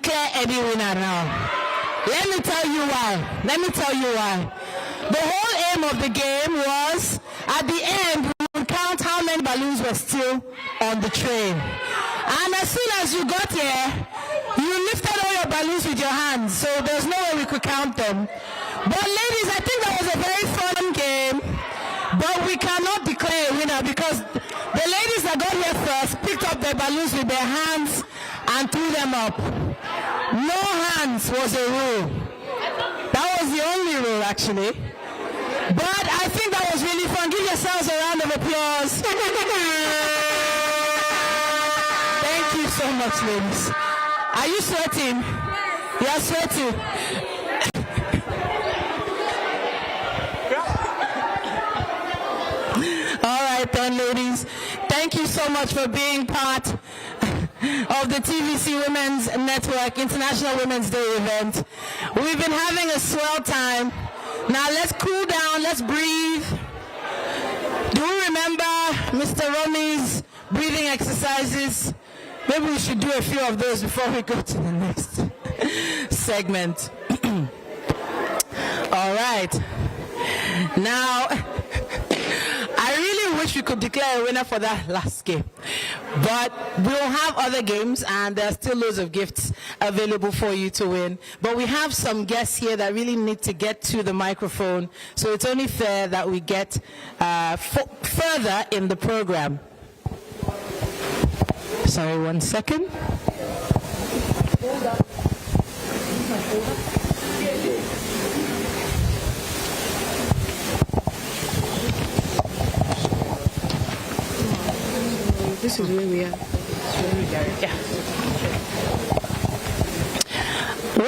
declare any winner now. Let me tell you why. The whole aim of the game was, at the end, we would count how many many balloons were still on the train. And as soon as you got here, you lifted all your balloons with your hands, so there's no way we could count them. But ladies, I think that was a very fun game, but we cannot declare a winner because the ladies that got here first picked up their balloons with their hands and threw them up. No hands was a rule. That was the only rule, actually. But I think that was really fun. Give yourselves a round of applause. Thank you so much, ladies. Are you sweating? You are sweating. All right then, ladies. Thank you so much for being part of the TVC Women's Network International Women's Day event. We've been having a swell time. Now let's cool down, let's breathe. Do you remember Mr. Romi's breathing exercises? Maybe we should do a few of those before we go to the next segment. All right. Now, I really wish we could declare a winner for that last game. But we'll have other games, and there are still loads of gifts available for you to win. But we have some guests here that really need to get to the microphone, so it's only fair that we get further in the program. Sorry, 1 second. This is where we are. Yeah.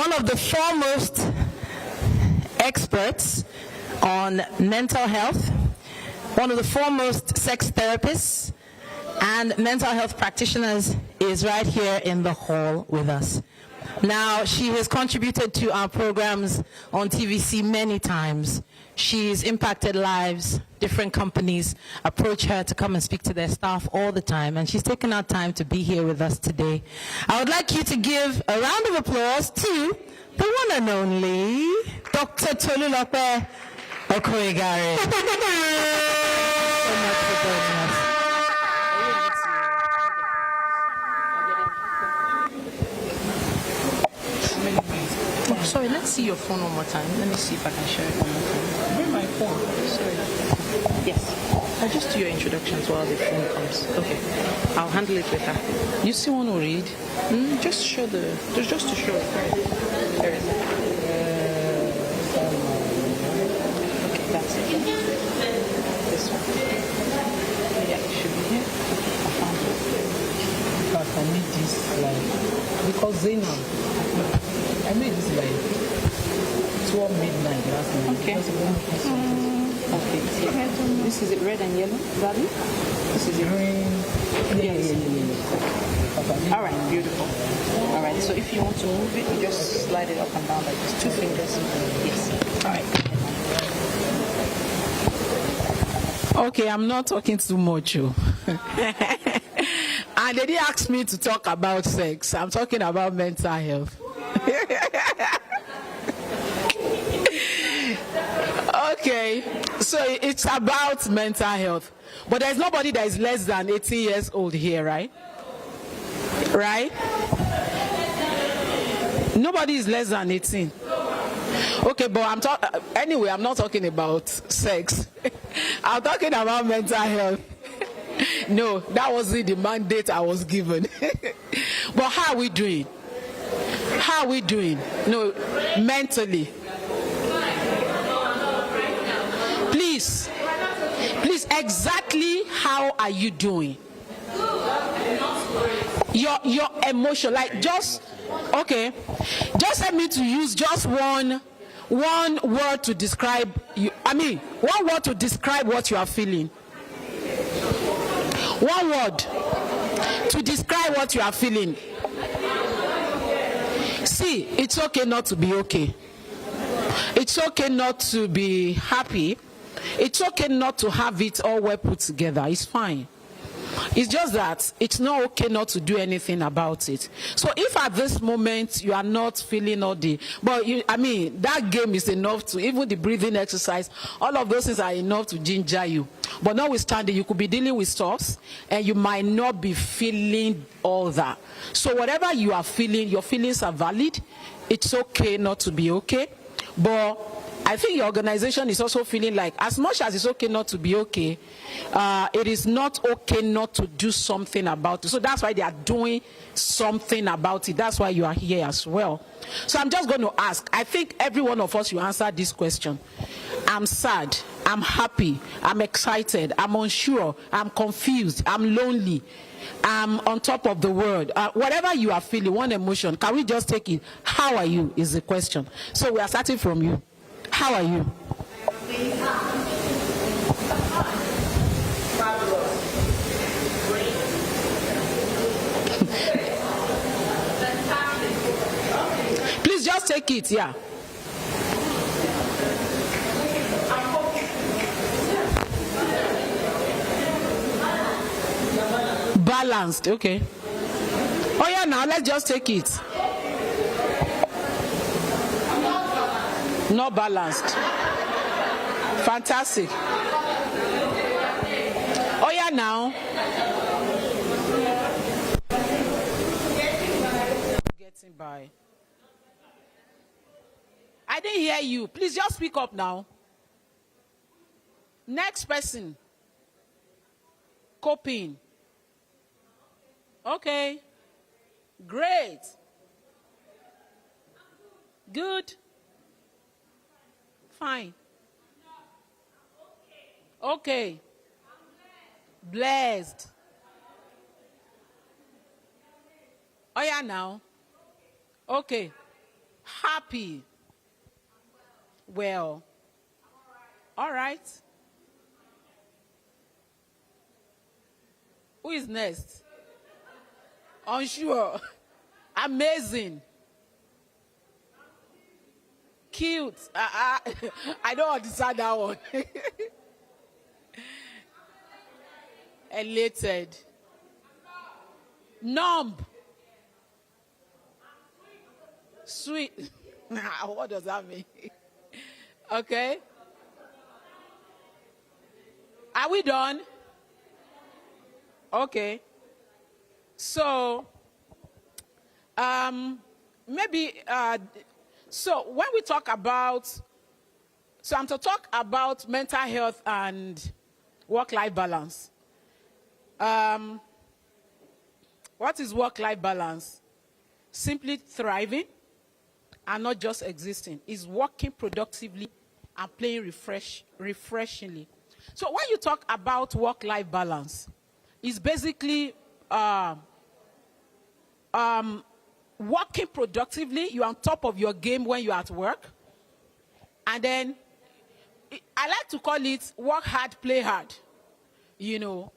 One of the foremost experts on mental health, one of the foremost sex therapists and mental health practitioners is right here in the hall with us. Now, she has contributed to our programs on TVC many times. She's impacted lives. Different companies approach her to come and speak to their staff all the time, and she's taken our time to be here with us today. I would like you to give a round of applause to the one and only Dr. Tolulope Okoigare. Thank you so much for joining us. Oh, sorry, let's see your phone one more time. Let me see if I can share it one more time. Where's my phone? Sorry. Yes. I'll just do your introductions while the phone comes. Okay. I'll handle it with her. You still want to read? Just show the... Just to show it. There it is. Okay, that's it. This one. Yeah, it should be here. I found it. But I need this, like... Because Zainab... I made this like 12 midnight last night. Okay. Okay. This is it, red and yellow. Is that it? This is it. Green. Yes. All right. Beautiful. All right. So if you want to move it, you just slide it up and down like this. 2 fingers. Yes. All right. Okay, I'm not talking too much. And they didn't ask me to talk about sex. I'm talking about mental health. Okay, so it's about mental health, but there's nobody that is less than 18 years old here, right? Right? Nobody is less than 18. Okay, but anyway, I'm not talking about sex. I'm talking about mental health. No, that wasn't the mandate I was given. But how are we doing? How are we doing? No, mentally. Please, exactly how are you doing? Your emotion, like just help me to use just one word to describe you. One word to describe what you are feeling. One word to describe what you are feeling. See, it's okay not to be okay. It's okay not to be happy. It's okay not to have it all well put together. It's fine. It's just that it's not okay not to do anything about it. So if at this moment you are not feeling all the, but that game is enough to, even the breathing exercise, all of those things are enough to ginger you. But notwithstanding, you could be dealing with stuff and you might not be feeling all that. So whatever you are feeling, your feelings are valid. It's okay not to be okay. But I think your organization is also feeling like, as much as it's okay not to be okay, it is not okay not to do something about it. So that's why they are doing something about it. That's why you are here as well. So I'm just going to ask. I think every one of us, you answer this question. I'm sad. I'm happy. I'm excited. I'm unsure. I'm confused. I'm lonely. I'm on top of the world. Whatever you are feeling, one emotion, can we just take it? How are you is the question. So we are starting from you. How are you? Please just take it, yeah. Balanced, okay. Oh yeah, now let's just take it. Not balanced. Fantastic. Oh yeah, now. Getting by. I didn't hear you. Please just speak up now. Next person. Coping. Okay. Great. Good. Fine. Okay. Blessed. Oh yeah, now. Okay. Happy. Well. All right. Who is next? Unsure. Amazing. Cute. I don't understand that one. Elated. Numb. Sweet. What does that mean? Okay. Are we done? Okay. So, maybe, so when we talk about, so I'm to talk about mental health and work-life balance. What is work-life balance? Simply thriving and not just existing. It's working productively and playing refreshingly. So when you talk about work-life balance, it's basically working productively. You're on top of your game when you're at work. And then I like to call it work hard, play hard. You know,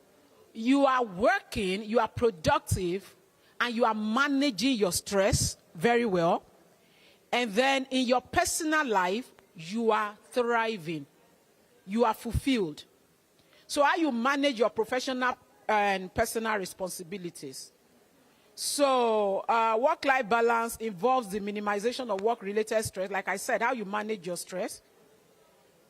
you are working, you are productive, and you are managing your stress very well. And then in your personal life, you are thriving. You are fulfilled. So how you manage your professional and personal responsibilities. So work-life balance involves the minimization of work-related stress. Like I said, how you manage your stress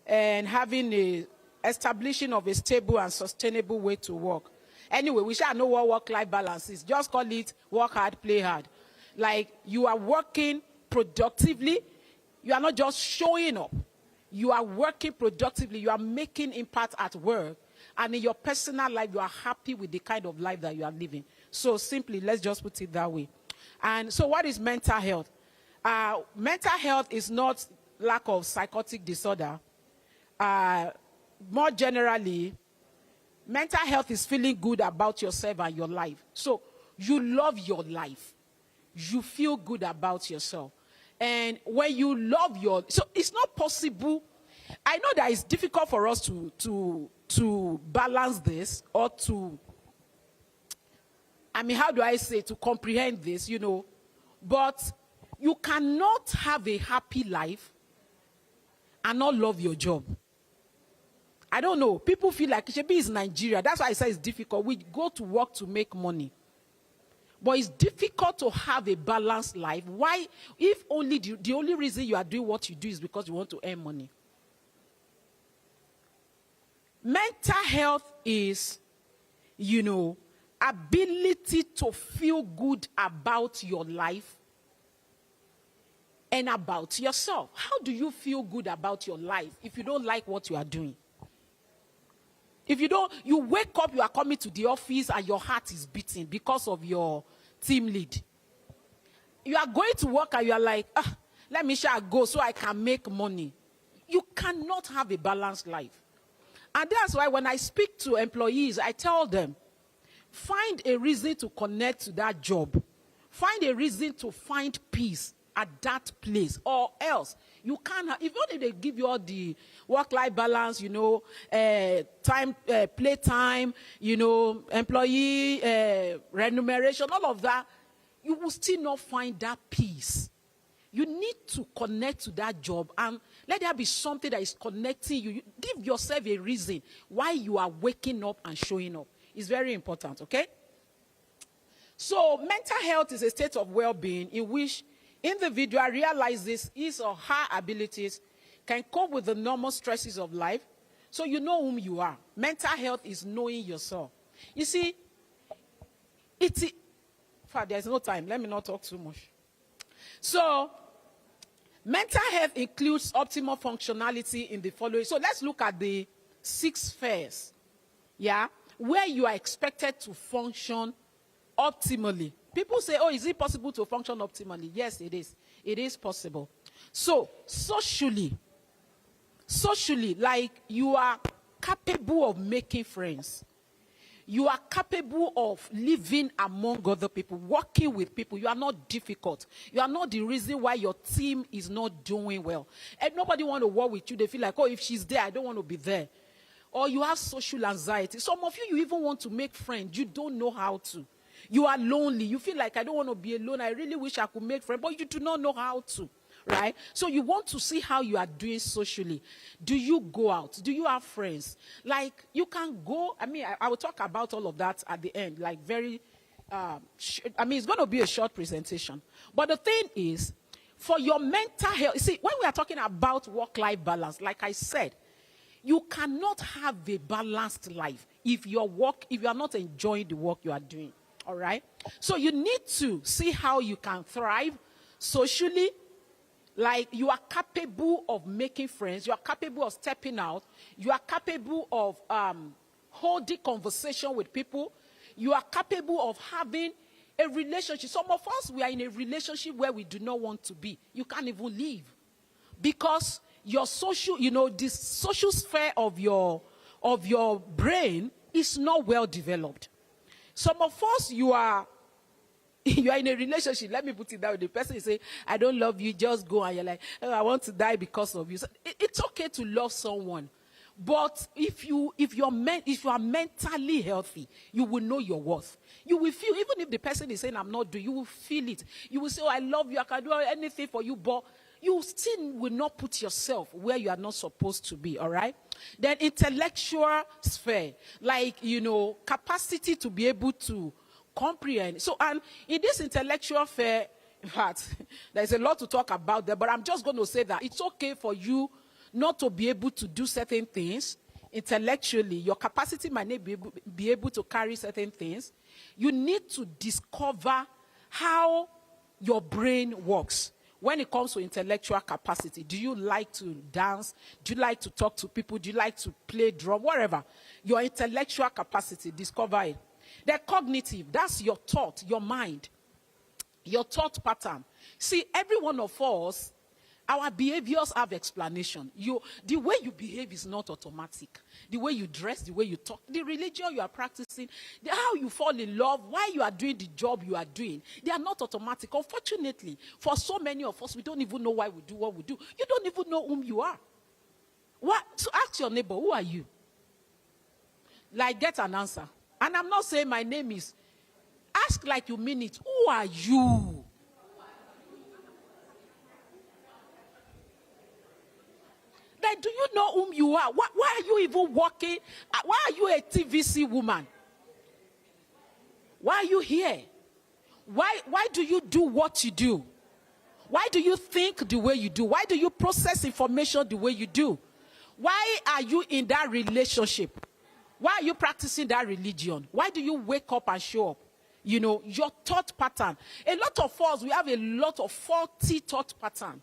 and having a establishing of a stable and sustainable way to work. Anyway, we shall know what work-life balance is. Just call it work hard, play hard. Like you are working productively. You are not just showing up. You are working productively. You are making impact at work. And in your personal life, you are happy with the kind of life that you are living. So simply, let's just put it that way. And so what is mental health? Mental health is not lack of psychotic disorder. More generally, mental health is feeling good about yourself and your life. So you love your life. You feel good about yourself. And when you love so it's not possible. I know that it's difficult for us to balance this or how do I say, to comprehend this, you know. But you cannot have a happy life and not love your job. I don't know. People feel like Shebi is Nigeria. That's why I say it's difficult. We go to work to make money. But it's difficult to have a balanced life. Why? If only the only reason you are doing what you do is because you want to earn money. Mental health is, ability to feel good about your life and about yourself. How do you feel good about your life if you don't like what you are doing? If you wake up, you are coming to the office and your heart is beating because of your team lead. You are going to work and you are like, let me shall go so I can make money. You cannot have a balanced life. And that's why when I speak to employees, I tell them, find a reason to connect to that job. Find a reason to find peace at that place, or else you can't have, if only they give you all the work-life balance, time, play time, employee remuneration, all of that, you will still not find that peace. You need to connect to that job and let there be something that is connecting you. Give yourself a reason why you are waking up and showing up. It's very important, okay? So mental health is a state of well-being in which individual realizes his or her abilities, can cope with the normal stresses of life, so you know whom you are. Mental health is knowing yourself. You see, there's no time. Let me not talk too much. So, mental health includes optimal functionality in the following. So let's look at the 6 spheres, where you are expected to function optimally. People say, is it possible to function optimally? Yes, it is. It is possible. So, socially, like you are capable of making friends. You are capable of living among other people, working with people. You are not difficult. You are not the reason why your team is not doing well. And nobody want to work with you. They feel like, if she's there, I don't want to be there. Or you have social anxiety. Some of you even want to make friends. You don't know how to. You are lonely. You feel like, I don't want to be alone. I really wish I could make friends. But you do not know how to. Right? So you want to see how you are doing socially. Do you go out? Do you have friends? Like, you can go. I will talk about all of that at the end. Like, very, it's going to be a short presentation. But the thing is, for your mental health, see, when we are talking about work-life balance, like I said, you cannot have a balanced life if you are not enjoying the work you are doing. All right? So you need to see how you can thrive socially. Like, you are capable of making friends. You are capable of stepping out. You are capable of holding conversation with people. You are capable of having a relationship. Some of us, we are in a relationship where we do not want to be. You can't even leave. Because your social, this social sphere of your brain is not well developed. Some of us, you are in a relationship. Let me put it that way. The person is saying, I don't love you, just go. And you're like, I want to die because of you. So it's okay to love someone. But if you are mentally healthy, you will know your worth. You will feel, even if the person is saying, I'm not doing, you will feel it. You will say, I love you, I can do anything for you, but you still will not put yourself where you are not supposed to be, all right? Then intellectual sphere, like, capacity to be able to comprehend. So, and in this intellectual sphere, in fact, there's a lot to talk about there, but I'm just going to say that it's okay for you not to be able to do certain things intellectually. Your capacity might not be able to carry certain things. You need to discover how your brain works when it comes to intellectual capacity. Do you like to dance? Do you like to talk to people? Do you like to play drum? Whatever. Your intellectual capacity, discover it. The cognitive, that's your thought, your mind, your thought pattern. See, every one of us, our behaviors have explanation. The way you behave is not automatic. The way you dress, the way you talk, the religion you are practicing, how you fall in love, why you are doing the job you are doing, they are not automatic. Unfortunately, for so many of us, we don't even know why we do what we do. You don't even know whom you are. What? So ask your neighbor, who are you? Like, get an answer. And I'm not saying my name is. Ask like you mean it. Who are you? like, do you know whom you are? Why are you even working? Why are you a TVC woman? Why are you here? Why do you do what you do? Why do you think the way you do? Why do you process information the way you do? Why are you in that relationship? Why are you practicing that religion? Why do you wake up and show up? You know, your thought pattern. A lot of us, we have a lot of faulty thought pattern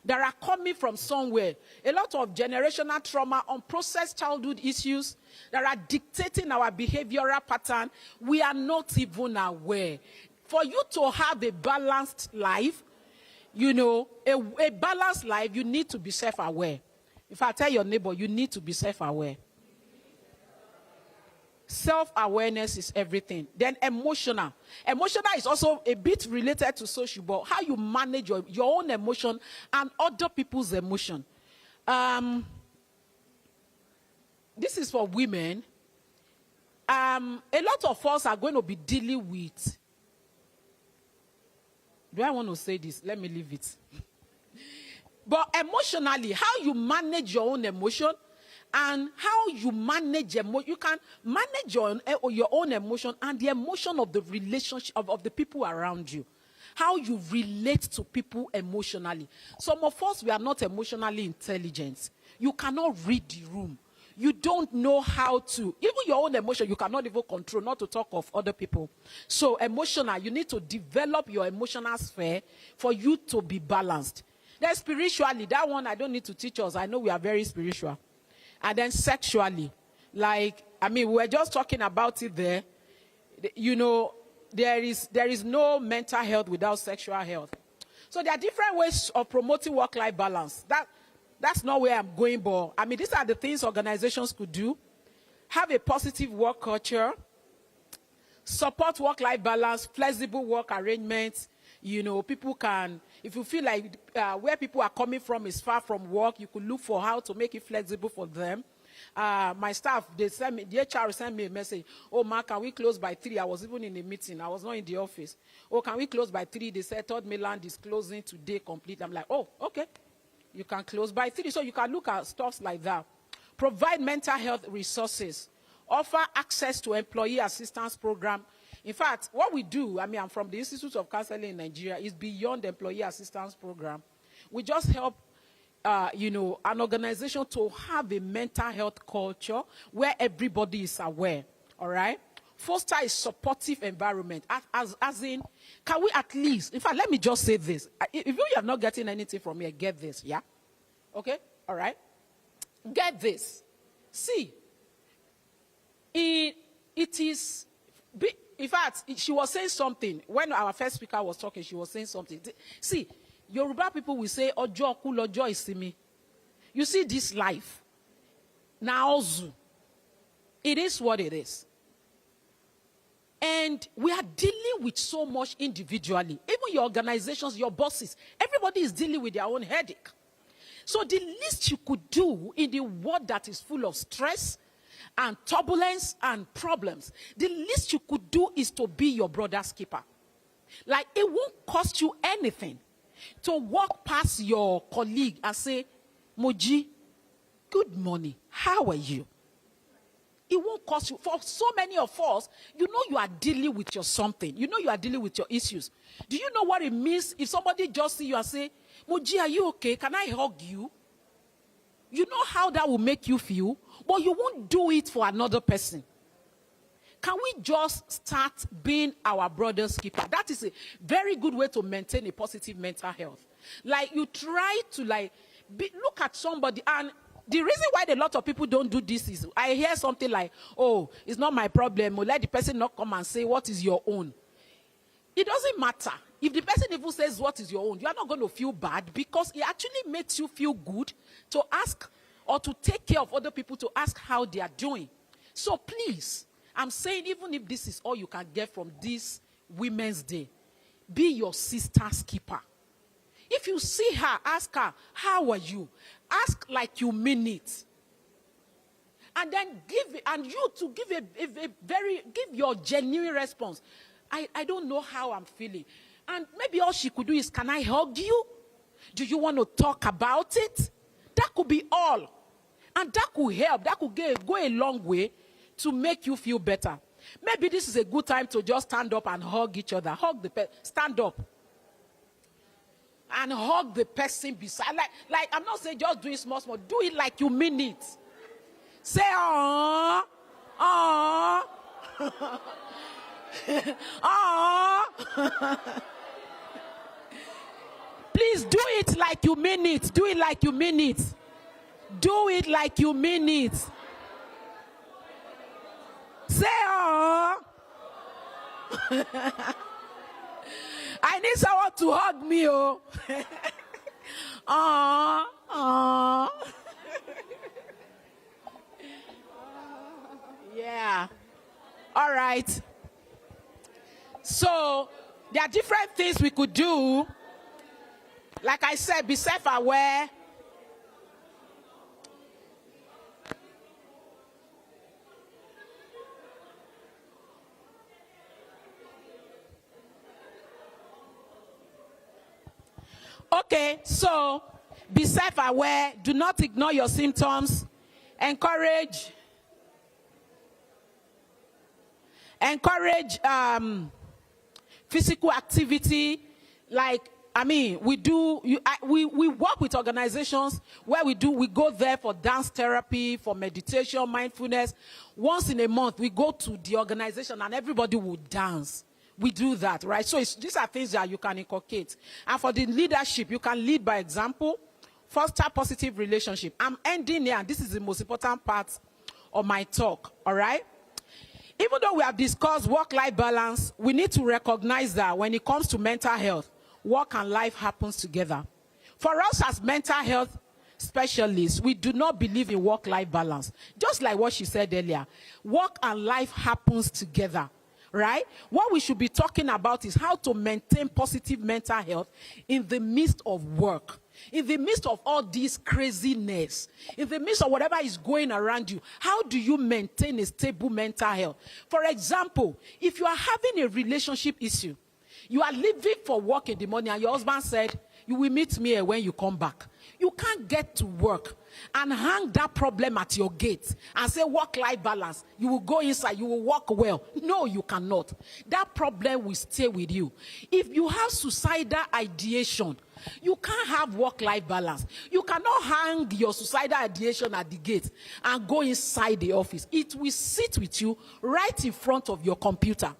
that are coming from somewhere. A lot of generational trauma, unprocessed childhood issues that are dictating our behavioral pattern. We are not even aware. For you to have a balanced life, you know, a balanced life, you need to be self-aware. If I tell your neighbor, you need to be self-aware. Self-awareness is everything. Then emotional. Emotional is also a bit related to social, but how you manage your own emotion and other people's emotion. This is for women. A lot of us are going to be dealing with. Do I want to say this? Let me leave it. But emotionally, how you manage your own emotion and how you manage emotion. You can manage your own emotion and the emotion of the relationship of the people around you. How you relate to people emotionally. Some of us, we are not emotionally intelligent. You cannot read the room. You don't know how to, even your own emotion, you cannot even control, not to talk of other people. So emotional, you need to develop your emotional sphere for you to be balanced. Then spiritually, that one I don't need to teach us. I know we are very spiritual. And then sexually, like, I mean, we were just talking about it there. You know, there is no mental health without sexual health. So there are different ways of promoting work-life balance. That's not where I'm going, but I mean, these are the things organizations could do. Have a positive work culture, support work-life balance, flexible work arrangements. You know, people can, if you feel like where people are coming from is far from work, you could look for how to make it flexible for them. My staff, they sent me, the HR sent me a message. Oh, Ma, can we close by 3? I was even in a meeting. I was not in the office. Oh, can we close by 3? They said, Third Mainland is closing today complete. I'm like, oh, okay. You can close by 3. So you can look at stuff like that. Provide mental health resources. Offer access to employee assistance program. In fact, what we do, I mean, I'm from the Institute of Counseling in Nigeria, is beyond the employee assistance program. We just help, you know, an organization to have a mental health culture where everybody is aware, all right? Foster a supportive environment, as in, can we at least, in fact, let me just say this. If you are not getting anything from here, get this, yeah? Okay, all right? Get this. See, it is... In fact, she was saying something. When our first speaker was talking, she was saying something. See, Yoruba people will say, Ojo ku lojo isimi. You see this life. Now, it is what it is. And we are dealing with so much individually. Even your organizations, your bosses, everybody is dealing with their own headache. So the least you could do in the world that is full of stress, and turbulence and problems, the least you could do is to be your brother's keeper. Like, it won't cost you anything to walk past your colleague and say, Moji, good morning, how are you? It won't cost you. For so many of us, you know you are dealing with your something. You know you are dealing with your issues. Do you know what it means if somebody just see you and say, Moji, are you okay? Can I hug you? You know how that will make you feel, but you won't do it for another person. Can we just start being our brother's keeper? That is a very good way to maintain a positive mental health. Like, you try to look at somebody, and the reason why a lot of people don't do this is, I hear something like, oh, it's not my problem, or let the person not come and say, what is your own? It doesn't matter. If the person even says, what is your own, you are not going to feel bad, because it actually makes you feel good to ask or to take care of other people, to ask how they are doing. So please, I'm saying, even if this is all you can get from this Women's Day, be your sister's keeper. If you see her, ask her, how are you? Ask like you mean it. And then give your genuine response. I don't know how I'm feeling. And maybe all she could do is, can I hug you? Do you want to talk about it? that could be all. And that could help. That could go a long way to make you feel better. Maybe this is a good time to just stand up and hug each other. Stand up. And hug the person beside. Like I'm not saying just do it small. Do it like you mean it. Say, aww. Aww. Aww. Please do it like you mean it. Do it like you mean it. Do it like you mean it. Say, aww. I need someone to hug me, oh. Aww. Aww. Yeah. All right. So, there are different things we could do. Like I said, be self-aware. Okay, so be self-aware. Do not ignore your symptoms. Encourage physical activity. Like, I mean, we work with organizations where we go there for dance therapy, for meditation, mindfulness. Once in a month, we go to the organization and everybody will dance. We do that, right? So these are things that you can inculcate. And for the leadership, you can lead by example, foster positive relationship. I'm ending here, and this is the most important part of my talk, all right? Even though we have discussed work-life balance, we need to recognize that when it comes to mental health, work and life happens together. For us as mental health specialists, we do not believe in work-life balance. Just like what she said earlier, work and life happens together. Right? What we should be talking about is how to maintain positive mental health in the midst of work, in the midst of all this craziness, in the midst of whatever is going around you. How do you maintain a stable mental health? For example, if you are having a relationship issue, you are leaving for work in the morning and your husband said, you will meet me here when you come back. You can't get to work and hang that problem at your gate and say work-life balance. You will go inside, you will work well. No, you cannot. That problem will stay with you. If you have suicidal ideation, you can't have work-life balance. You cannot hang your suicidal ideation at the gate and go inside the office. It will sit with you right in front of your computer.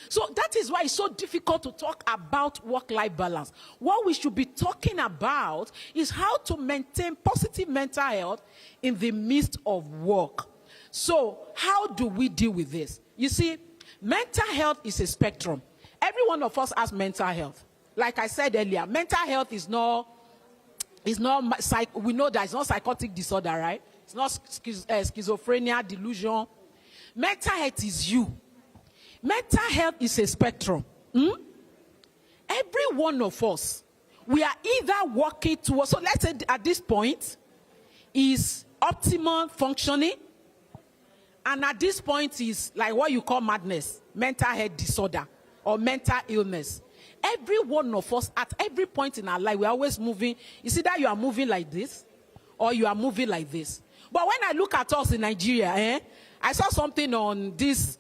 So that is why it's so difficult to talk about work-life balance. What we should be talking about is how to maintain positive mental health in the midst of work. So how do we deal with this? You see, mental health is a spectrum. Every one of us has mental health. Like I said earlier, mental health is not we know that it's not psychotic disorder, right? It's not schizophrenia, delusion. Mental health is you. Mental health is a spectrum. Every one of us, we are either working towards, so let's say at this point, is optimal functioning, and at this point is like what you call madness, mental health disorder, or mental illness. Every one of us, at every point in our life, we're always moving. You see that you are moving like this, or you are moving like this. But when I look at us in Nigeria, I saw something on this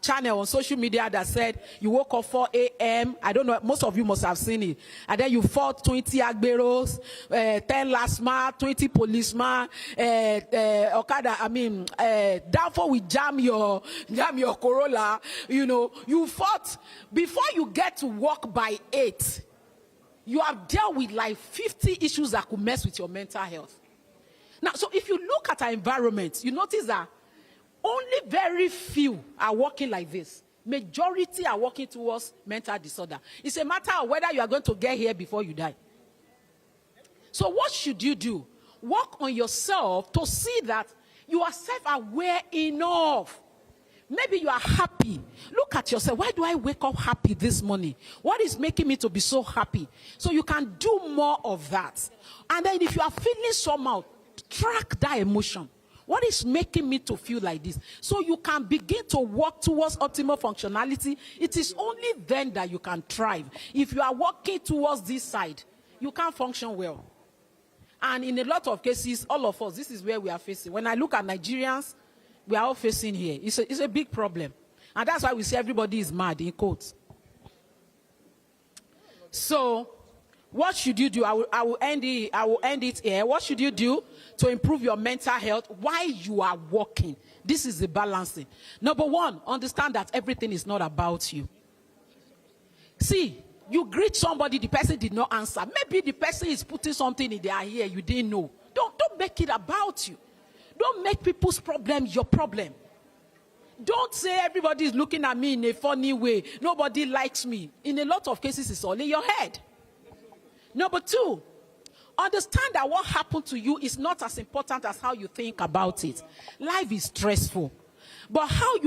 channel on social media that said you woke up 4 a.m. I don't know, most of you must have seen it. And then you fought 20 agberos, 10 lasma, 20 policemen, Okada, therefore we jam your Corolla, you know. You fought before you get to work by 8. You have dealt with like 50 issues that could mess with your mental health. Now, so if you look at our environment, you notice that only very few are working like this. Majority are working towards mental disorder. It's a matter of whether you are going to get here before you die. So what should you do? Work on yourself to see that you are self-aware enough. Maybe you are happy. Look at yourself. Why do I wake up happy this morning? What is making me to be so happy? So you can do more of that. And then if you are feeling somehow, track that emotion. What is making me to feel like this? So you can begin to work towards optimal functionality. It is only then that you can thrive. If you are working towards this side, you can't function well. And in a lot of cases, all of us, this is where we are facing. When I look at Nigerians, we are all facing here. It's a big problem. And that's why we say everybody is mad, in quotes. So, what should you do? I will end it here. What should you do to improve your mental health while you are working? This is the balancing. Number one, understand that everything is not about you. See, you greet somebody, the person did not answer. Maybe the person is putting something in their ear you didn't know. Don't make it about you. Don't make people's problem your problem. Don't say everybody is looking at me in a funny way. Nobody likes me. In a lot of cases, it's all in your head. Number two, understand that what happened to you is not as important as how you think about it. Life is stressful. But how you